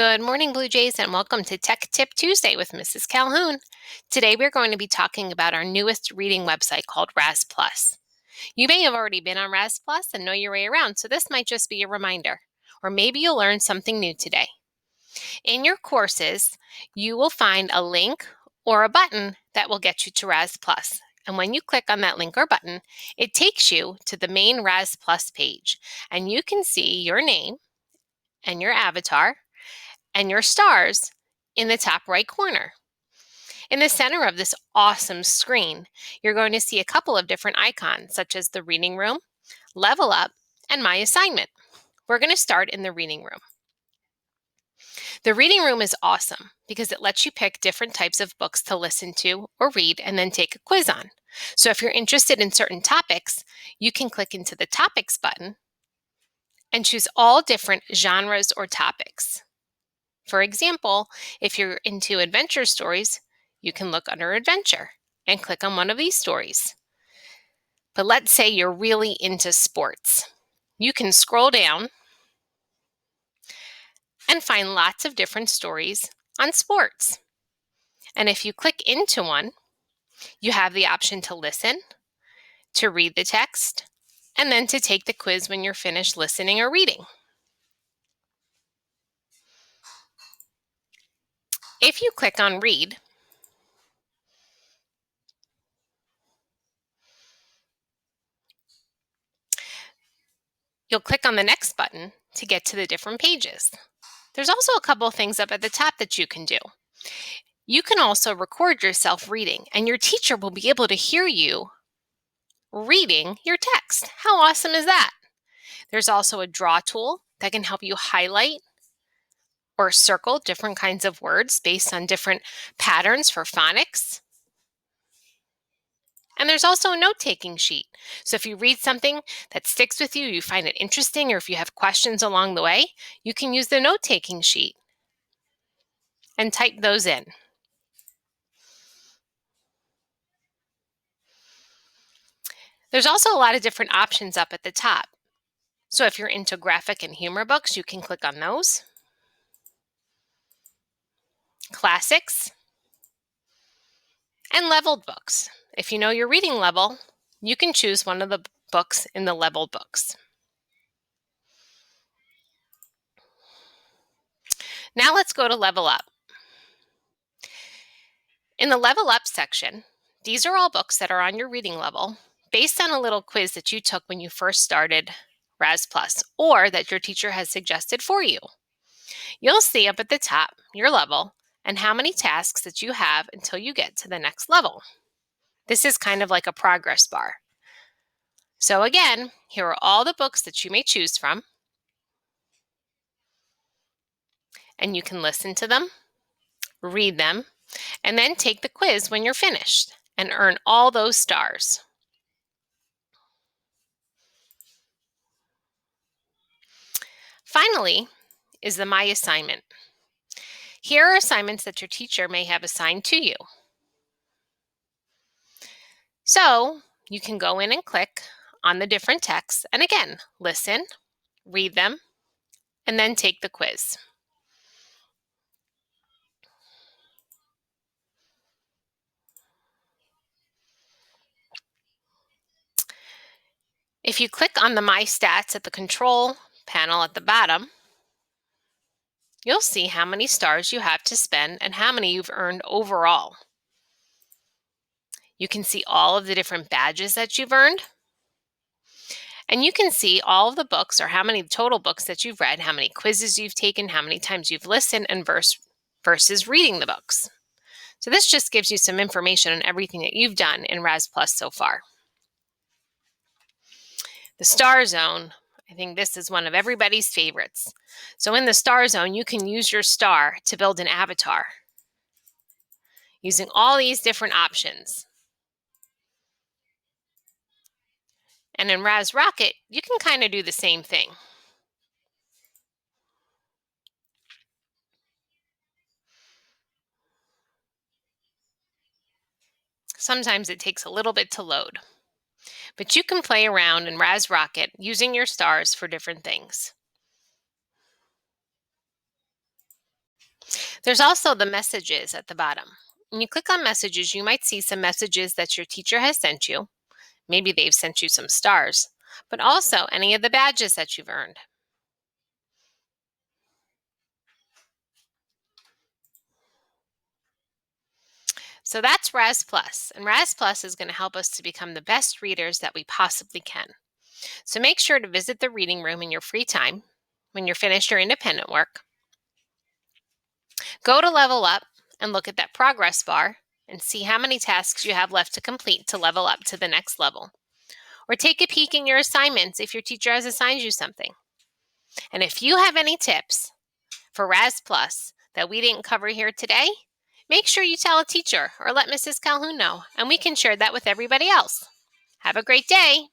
Good morning, Blue Jays, and welcome to Tech Tip Tuesday with Mrs. Calhoun. Today we're going to be talking about our newest reading website called Raz Plus. You may have already been on Raz Plus and know your way around, so this might just be a reminder. Or maybe you'll learn something new today. In your courses, you will find a link or a button that will get you to Raz Plus. And when you click on that link or button, it takes you to the main Raz Plus page. And you can see your name and your avatar and your stars in the top right corner. In the center of this awesome screen, you're going to see a couple of different icons, such as the reading room, level up, and my assignment. We're going to start in the reading room. The reading room is awesome because it lets you pick different types of books to listen to or read and then take a quiz on. So if you're interested in certain topics, you can click into the Topics button and choose all different genres or topics. For example, if you're into adventure stories, you can look under Adventure and click on one of these stories. But let's say you're really into sports. You can scroll down and find lots of different stories on sports. And if you click into one, you have the option to listen, to read the text, and then to take the quiz when you're finished listening or reading. If you click on Read, you'll click on the next button to get to the different pages. There's also a couple of things up at the top that you can do. You can also record yourself reading, and your teacher will be able to hear you reading your text. How awesome is that? There's also a draw tool that can help you highlight or circle different kinds of words based on different patterns for phonics. And there's also a note-taking sheet. So if you read something that sticks with you, you find it interesting, or if you have questions along the way, you can use the note-taking sheet and type those in. There's also a lot of different options up at the top. So if you're into graphic and humor books, you can click on those. Classics and leveled books. If you know your reading level, you can choose one of the books in the leveled books. Now let's go to Level Up. In the Level Up section, these are all books that are on your reading level based on a little quiz that you took when you first started Raz Plus or that your teacher has suggested for you. You'll see up at the top your level and how many tasks that you have until you get to the next level. This is kind of like a progress bar. So again, here are all the books that you may choose from, and you can listen to them, read them, and then take the quiz when you're finished and earn all those stars. Finally is the My Assignment. Here are assignments that your teacher may have assigned to you. So you can go in and click on the different texts and again, listen, read them, and then take the quiz. If you click on the My Stats at the control panel at the bottom, you'll see how many stars you have to spend and how many you've earned overall. You can see all of the different badges that you've earned. And you can see all of the books or how many total books that you've read, how many quizzes you've taken, how many times you've listened, and versus reading the books. So this just gives you some information on everything that you've done in Raz Plus so far. The Star Zone, I think this is one of everybody's favorites. So in the Star Zone, you can use your star to build an avatar using all these different options. And in Raz Rocket, you can kind of do the same thing. Sometimes it takes a little bit to load. But you can play around in Raz Rocket using your stars for different things. There's also the messages at the bottom. When you click on messages, you might see some messages that your teacher has sent you. Maybe they've sent you some stars, but also any of the badges that you've earned. So that's Raz Plus, and Raz Plus is going to help us to become the best readers that we possibly can. So make sure to visit the reading room in your free time when you're finished your independent work. Go to Level Up and look at that progress bar and see how many tasks you have left to complete to level up to the next level. Or take a peek in your assignments if your teacher has assigned you something. And if you have any tips for Raz Plus that we didn't cover here today, make sure you tell a teacher or let Mrs. Calhoun know, and we can share that with everybody else. Have a great day.